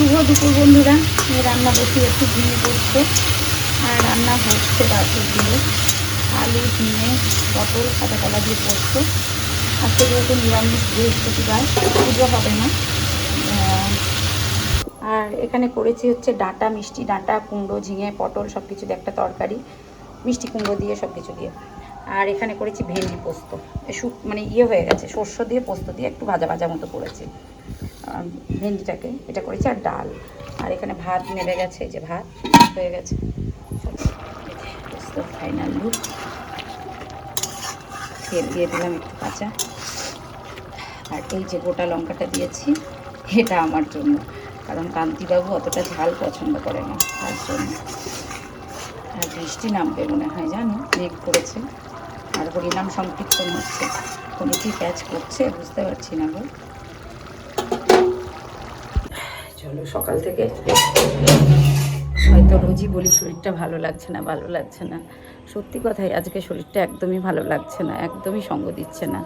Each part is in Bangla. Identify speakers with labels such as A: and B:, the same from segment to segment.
A: শুভ দুপুর বন্ধুরা। রান্না বসিয়েছি ঝিঙে পোস্ত, আর রান্না হচ্ছে বাছুরগুলো আলু ঝিঙে পটল কাঁচা কলা দিয়ে পোস্ত। আজকে যেহেতু নিরামিষ বৃহস্পতিবার, পুজো হবে না। আর এখানে করেছি হচ্ছে ডাঁটা, মিষ্টি ডাঁটা, কুমড়ো, ঝিঙে, পটল সব কিছু দিয়ে একটা তরকারি, মিষ্টি কুমড়ো দিয়ে সব কিছু দিয়ে। আর এখানে করেছি ভেন্ডি পোস্ত, মানে ইয়ে হয়ে গেছে, সর্ষ দিয়ে পোস্ত দিয়ে একটু ভাজা ভাজা মতো করেছি ভেন্ডিটাকে, এটা করেছি। আর ডাল, আর এখানে ভাত নেমে গেছে, এই যে ভাত হয়ে গেছে। পোস্ত ফাইনাল লুক। তেল দিয়ে দিলাম একটু কাঁচা, আর এই যে গোটা লঙ্কাটা দিয়েছি, এটা আমার জন্য, কারণ কান্তিবাবু অতটা ঝাল পছন্দ করে না, তার জন্য। আর বৃষ্টি নামবে মনে হয়, জানো, মেঘ করেছে। আর হরিনাম সংকীর্তন হচ্ছে, কোনো কি ক্যাচ করছে বুঝতে পারছি না গো। চলো, সকাল থেকে হয়তো রোজই বলি শরীরটা ভালো লাগছে না, ভালো লাগছে না। সত্যি কথাই, আজকে শরীরটা একদমই ভালো লাগছে না, একদমই সঙ্গ দিচ্ছে না,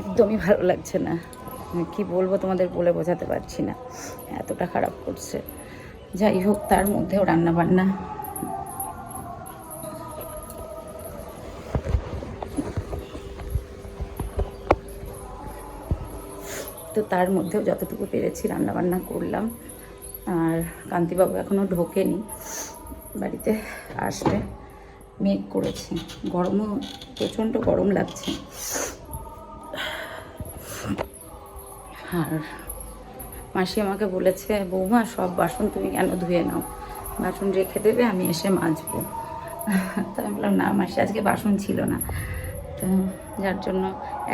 A: একদমই ভালো লাগছে না। কি বলবো তোমাদের, বলে বোঝাতে পারছি না, এতটা খারাপ করছে। যাই হোক, তার মধ্যেও রান্না বান্না। তো তার মধ্যেও যতটুকু পেরেছি রান্নাবান্না করলাম। আর কান্তিবাবু এখনও ঢোকেনি, বাড়িতে আসবে, মেঘ করেছি, গরমও প্রচণ্ড গরম লাগছে। আর মাসি আমাকে বলেছে, বৌমা সব বাসন তুমি কেন ধুয়ে নাও, বাসন রেখে দেবে, আমি এসে মাজবো। তো আমি বললাম, না মাসি, আজকে বাসন ছিল না, তো যার জন্য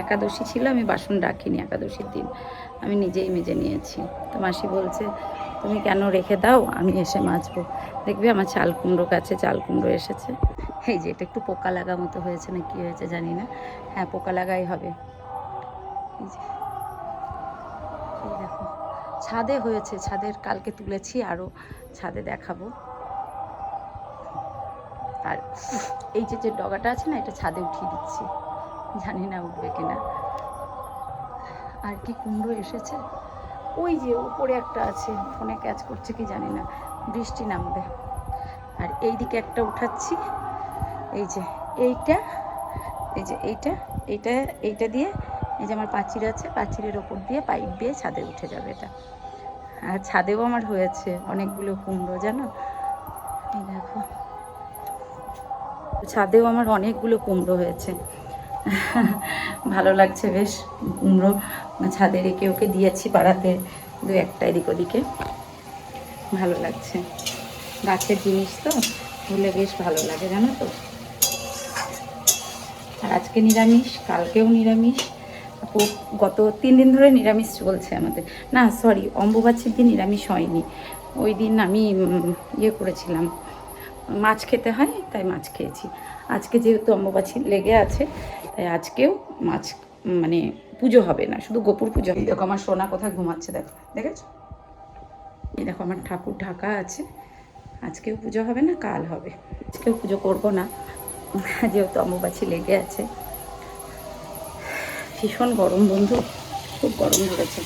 A: একাদশী ছিল, আমি বাসন রাখিনি, একাদশীর দিন আমি নিজেই মেজে নিয়েছি। তো মাসি বলছে, তুমি কেন রেখে দাও, আমি এসে মাজবো। দেখবে আমার চাল কুমড়ো গাছে চাল কুমড়ো এসেছে, এই যে এটা একটু পোকা লাগা মতো হয়েছে না কি হয়েছে জানি না, হ্যাঁ পোকা লাগাই হবে। এই যে এই দেখো, ছাদে হয়েছে, ছাদের কালকে তুলেছি, আরও ছাদে দেখাবো। আর এই যে যে ডগাটা আছে না, এটা ছাদে উঠিয়ে দিচ্ছি, জানি না উঠবে কিনা। আর কি কুমড়ো এসেছে, ওই যে উপরে একটা আছে, ফোনে ক্যাচ করছে কি জানি না, বৃষ্টি নামবে। আর এই দিকে একটা উঠাচ্ছি, এই যে এইটা, এই যে এইটা এইটা এইটা দিয়ে, এই যে আমার পাঁচির আছে, পাঁচিরের ওপর দিয়ে পাইপ দিয়ে ছাদে উঠে যাবে এটা। আর ছাদেও আমার হয়েছে অনেকগুলো কুমড়ো, জানো, এই দেখো, ছাদেও আমার অনেকগুলো কুমড়ো হয়েছে। ভালো লাগছে বেশ, কুমড়ো ছাদে রেখে ওকে দিয়েছি পাড়াতে, দু একটা এদিক ওদিকে, ভালো লাগছে। গাছের জিনিস তো হলে বেশ ভালো লাগে, জানো তো। আর আজকে নিরামিষ, কালকেও নিরামিষ, গত 3 দিন ধরে নিরামিষ চলছে আমাদের। না সরি, অম্বুবাচীর দিন নিরামিষ হয়নি, ওই দিন আমি ইয়ে করেছিলাম, মাছ খেতে হয়, তাই মাছ খেয়েছি। আজকে যেহেতু অম্বুবাচী লেগে আছে, তাই আজকেও মাছ, মানে পুজো হবে না, শুধু গোপুর পুজো। দেখো আমার সোনা কোথায় ঘুমাচ্ছে, দেখো, দেখেছো, এই দেখো আমার ঠাকুর ঢাকা আছে। আজকেও পুজো হবে না, কাল হবে। আজকেও পুজো করব না, যেহেতু অম্বুবাচী লেগে আছে। ভীষণ গরম বন্ধু, খুব গরম ধরেছে।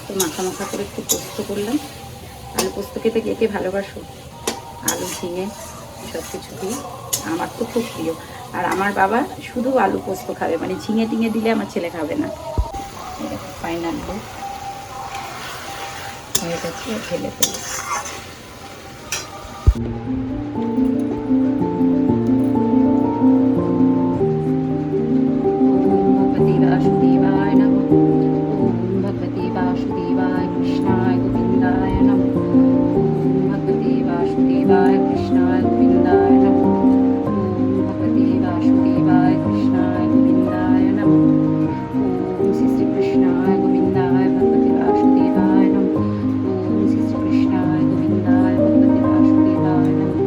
A: তো মাখা মাখা করে একটু পোস্ত করলাম। আলু পোস্ত খেতে কে কে ভালোবাসো, আলু ঝিঙে সব কিছু দিই, আমার তো খুব প্রিয়। আর আমার বাবা শুধু আলু পোস্ত খাবে, মানে ঝিঙে টিঙে দিলে আমার ছেলে খাবে না। এরকম ফাইনাল লুক হয়ে গেছে, ঢেলে ফেলে। वासुदेवाय नमः। ओम भगवते वासुदेवाय कृष्णाय गोविंदाय नमः। ओम भगवते वासुदेवाय कृष्णाय गोविंदाय नमः। ओम भगवते वासुदेवाय कृष्णाय गोविंदाय नमः। ओम श्री श्री कृष्णाय गोविंदाय भगवते वासुदेवाय नमः। ओम श्री श्री कृष्णाय गोविंदाय भगवते वासुदेवाय नमः।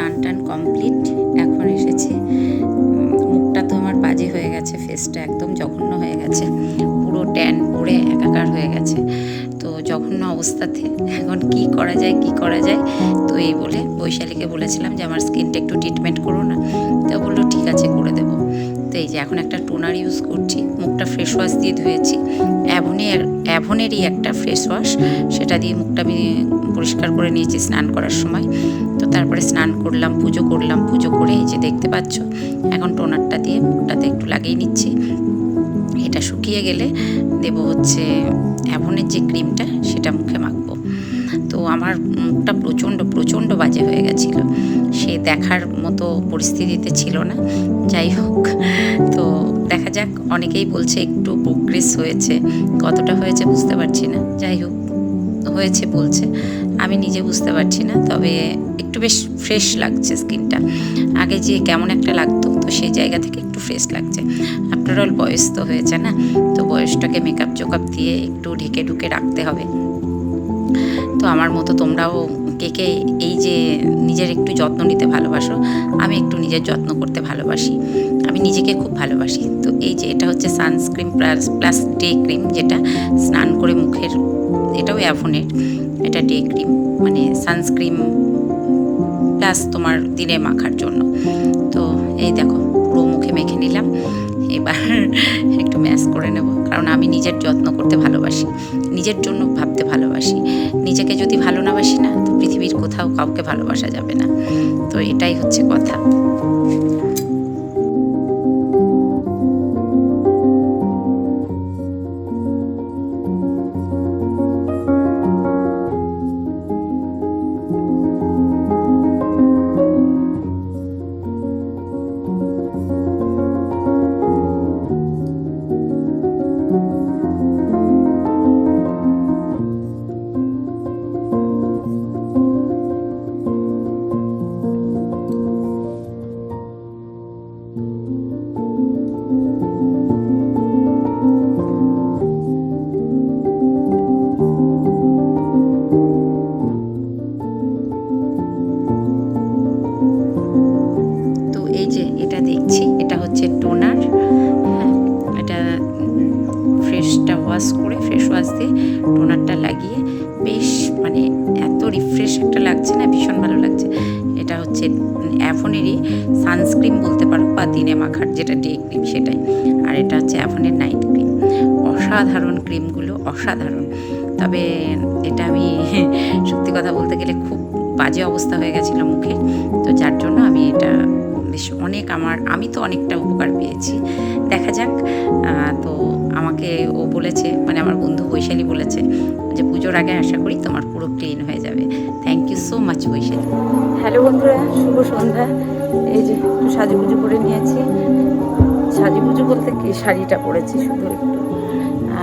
A: স্নান টান কমপ্লিট, এখন এসেছি। মুখটা তো আমার বাজে হয়ে গেছে, ফেসটা একদম জঘন্য হয়ে গেছে, পুরো ট্যান পড়ে একাকার হয়ে গেছে। তো জঘন্য অবস্থাতে এখন কি করা যায়। তো এই বলে বৈশালীকে বলেছিলাম যে আমার স্কিনটা একটু ট্রিটমেন্ট করো না, তো বললো ঠিক আছে করে দেবো। তো এই যে এখন একটা টোনার ইউজ করছি, মুখটা ফ্রেশ ওয়াশ দিয়ে ধুয়েছি, অ্যাভনেরই একটা ফেস ওয়াশ, সেটা দিয়ে মুখটা আমি পরিষ্কার করে নিয়েছি স্নান করার সময়। তো তারপরে স্নান করলাম, পুজো করে এই যে দেখতে পাচ্ছ এখন টোনারটা দিয়ে মুখটাতে একটু লাগিয়ে নিচ্ছি। এটা শুকিয়ে গেলে দেবো হচ্ছে অ্যাভনের যে ক্রিমটা, সেটা মুখে মাখবো। তো আমার মুখটা প্রচণ্ড বাজে হয়ে গেছিলো, সে দেখার মতো পরিস্থিতিতে ছিল না। যাই হোক, তো দেখা যাক, অনেকেই বলছে একটু প্রোগ্রেস হয়েছে, কতটা হয়েছে বুঝতে পারছি না। যাই হোক, হয়েছে বলছে, আমি নিজে বুঝতে পারছি না, তবে একটু বেশ ফ্রেশ লাগছে স্কিনটা। আগে যে কেমন একটা লাগতো, তো সেই জায়গা থেকে একটু ফ্রেশ লাগছে। আফটার অল বয়স তো হয়েছে না, তো বয়সটাকে মেকআপ দিয়ে একটু ঢেকে রাখতে হবে। তো আমার মতো তোমরাও কে এই যে নিজের একটু যত্ন নিতে ভালোবাসো, আমি একটু নিজের যত্ন করতে ভালোবাসি, আমি নিজেকে খুব ভালোবাসি। তো এই যে এটা হচ্ছে সানস্ক্রিন প্লাস ডে ক্রিম, যেটা স্নান করে মুখের, এটাও অ্যাভনের, এটা ডে ক্রিম মানে সানস্ক্রিন প্লাস তোমার দিনে মাখার জন্য। তো এই দেখো পুরো মুখে মেখে নিলাম, এবার একটু ম্যাশ করে নেব, কারণ আমি নিজের যত্ন করতে ভালোবাসি, নিজের জন্য ভাবতে ভালোবাসি। নিজেকে যদি ভালো না বাসি না, তো পৃথিবীর কোথাও কাউকে ভালোবাসা যাবে না। তো এটাই হচ্ছে কথা। টোনার, হ্যাঁ, এটা ফ্রেশ ওয়াশ দিয়ে টোনারটা লাগিয়ে বেশ মানে এত রিফ্রেশ একটা লাগছে না, ভীষণ ভালো লাগছে। এটা হচ্ছে অ্যাভনেরই সানস্ক্রিন বলতে পারো, বা দিনে মাখার যেটা ডে ক্রিম সেটাই, আর এটা হচ্ছে অ্যাভনের নাইট ক্রিম। অসাধারণ ক্রিমগুলো, অসাধারণ। তবে এটা আমি সত্যি কথা বলতে গেলে খুব বাজে অবস্থা হয়ে গেছিলো মুখে, তো যার জন্য আমি এটা বেশ আমি তো অনেকটা উপকার পেয়েছি। দেখা যাক। তো আমাকে ও বলেছে, মানে আমার বন্ধু বৈশালী বলেছে যে পুজোর আগে আশা করি তোমার পুরো ক্লিন হয়ে যাবে। Thank you so much Baishali. Hello বন্ধুরা, শুভ সন্ধ্যা। এই যে একটু সাজুগুজু করে নিয়েছি, সাজুগুজু বলতে কি, শাড়িটা পরেছি শুধু একটু,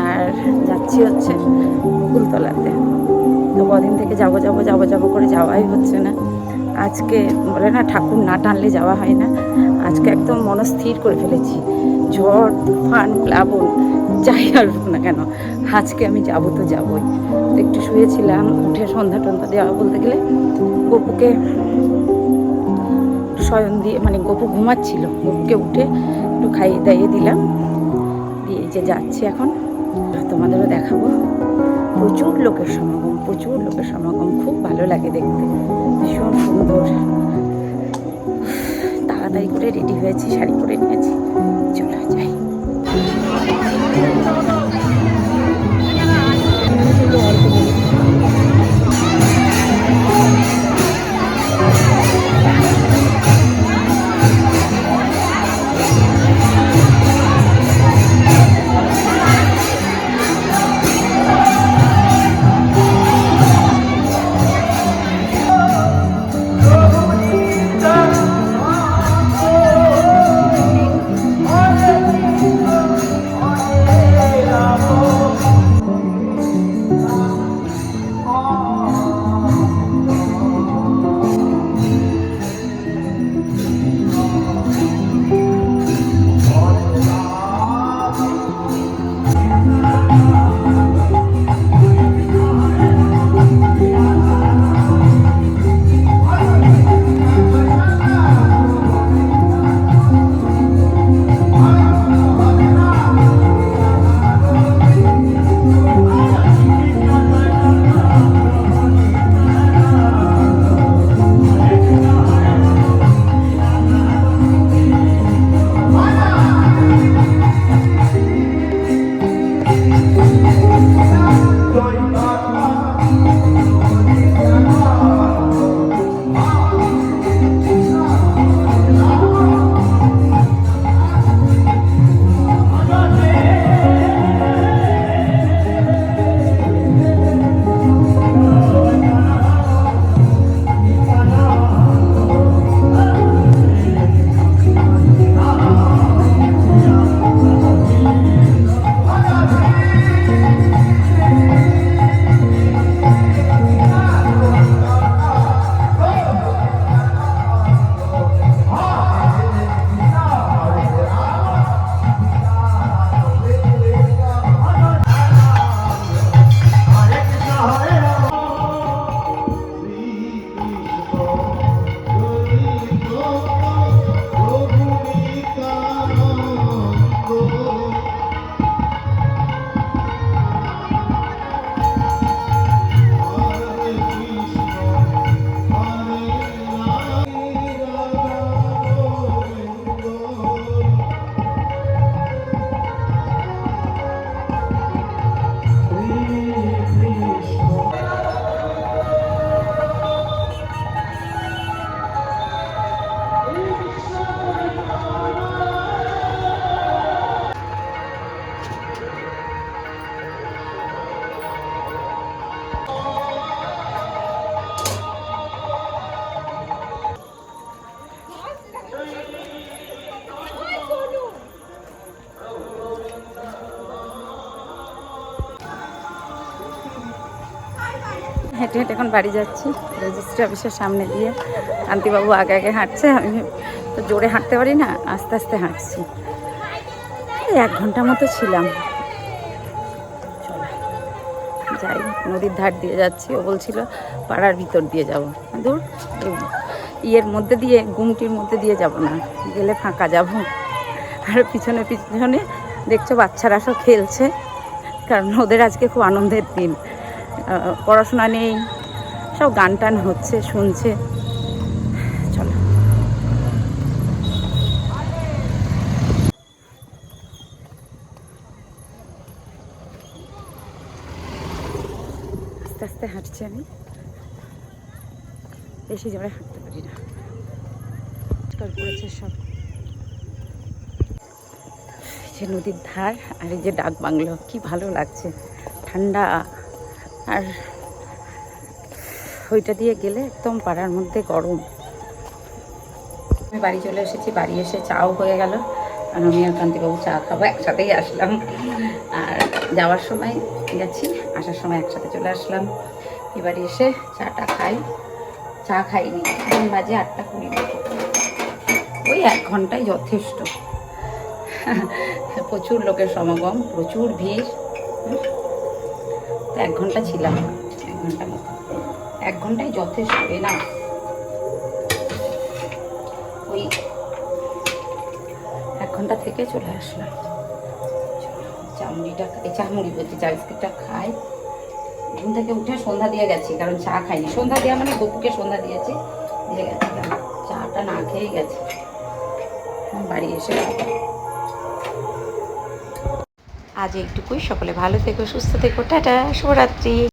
A: আর যাচ্ছি হচ্ছে ফুলতলাতে। তো কদিন থেকে যাবো করে যাওয়াই হচ্ছে না। আজকে বলে না, ঠাকুর না টানলে যাওয়া হয় না, আজকে একদম মনস্থির করে ফেলেছি, ঝড় তুফান প্লাবন যাই আসবো না কেন, আজকে আমি যাবো তো যাবোই। তো একটু শুয়েছিলাম, উঠে সন্ধ্যা টন্ধা দেওয়া বলতে গেলে গপুকে শয়ন দিয়ে, মানে গপু ঘুমাচ্ছিল, গপুকে উঠে একটু খাইয়ে দাইয়ে দিলাম, দিয়ে যে যাচ্ছি এখন, তোমাদেরও দেখাবো। প্রচুর লোকের সমাগম, খুব ভালো লাগে দেখতে, ভীষণ সুন্দর। তাড়াতাড়ি করে রেডি হয়েছি, শাড়ি পরে নিয়েছি, চলো যাই। হেঁটে হেঁটে এখন বাড়ি যাচ্ছি, রেজিস্ট্রি অফিসের সামনে দিয়ে। কান্তিবাবু আগে আগে হাঁটছে, আমি তো জোরে হাঁটতে পারি না, আস্তে আস্তে হাঁটছি। 1 ঘন্টা মতো ছিলাম। চলো যাই, নদীর ধার দিয়ে যাচ্ছি। ও বলছিল পাড়ার ভিতর দিয়ে যাব, দূর ইয়ের মধ্যে দিয়ে, গুমটির মধ্যে দিয়ে যাব না, গেলে ফাঁকা যাব। আর পিছনে পিছনে দেখছো বাচ্চারা সব খেলছে, কারণ ওদের আজকে খুব আনন্দের দিন। পড়াশোনা নেই, সব গান টান হচ্ছে, শুনছে। চলো আস্তে আস্তে হাঁটছি, আমি বেশি জোরে হাঁটতে পারি না। পড়েছে সব, যে নদীর ধার আর এই যে ডাক বাংলো, কি ভালো লাগছে, ঠান্ডা। আর ওইটা দিয়ে গেলে একদম পাড়ার মধ্যে গরম। আমি বাড়ি চলে এসেছি, বাড়ি এসে চাও হয়ে গেল, আর আমি আর কান্তিবাবু চা খাবো, একসাথেই আসলাম। আর যাওয়ার সময় গেছি, আসার সময় একসাথে চলে আসলাম। এবারে এসে চাটা খাই। চা খাইনি, এখন বাজে 8:20 মতো। ওই 1 ঘন্টায় যথেষ্ট। প্রচুর লোকের সমাগম, প্রচুর ভিড়। 1 ঘন্টা ছিলাম, 1 ঘন্টা মতো। 1 ঘন্টায় যথেষ্ট। না ওই 1 ঘন্টা থেকে চলে আসলাম। চামড়িটা, এই চামড়ি বলছি, চা বিস্কিটটা খাই। ঘুম থেকে উঠে সন্ধ্যা দিয়ে গেছি, কারণ চা খাইনি। সন্ধ্যা দেওয়া মানে গপুকে সন্ধ্যা দিয়েছি, দিয়ে গেছি, চাটা না খেয়েই গেছে। বাড়ি এসে আজ এইটুকুই। সকলে ভালো থেকো, সুস্থ থেকো, টাটা, শুভরাত্রি।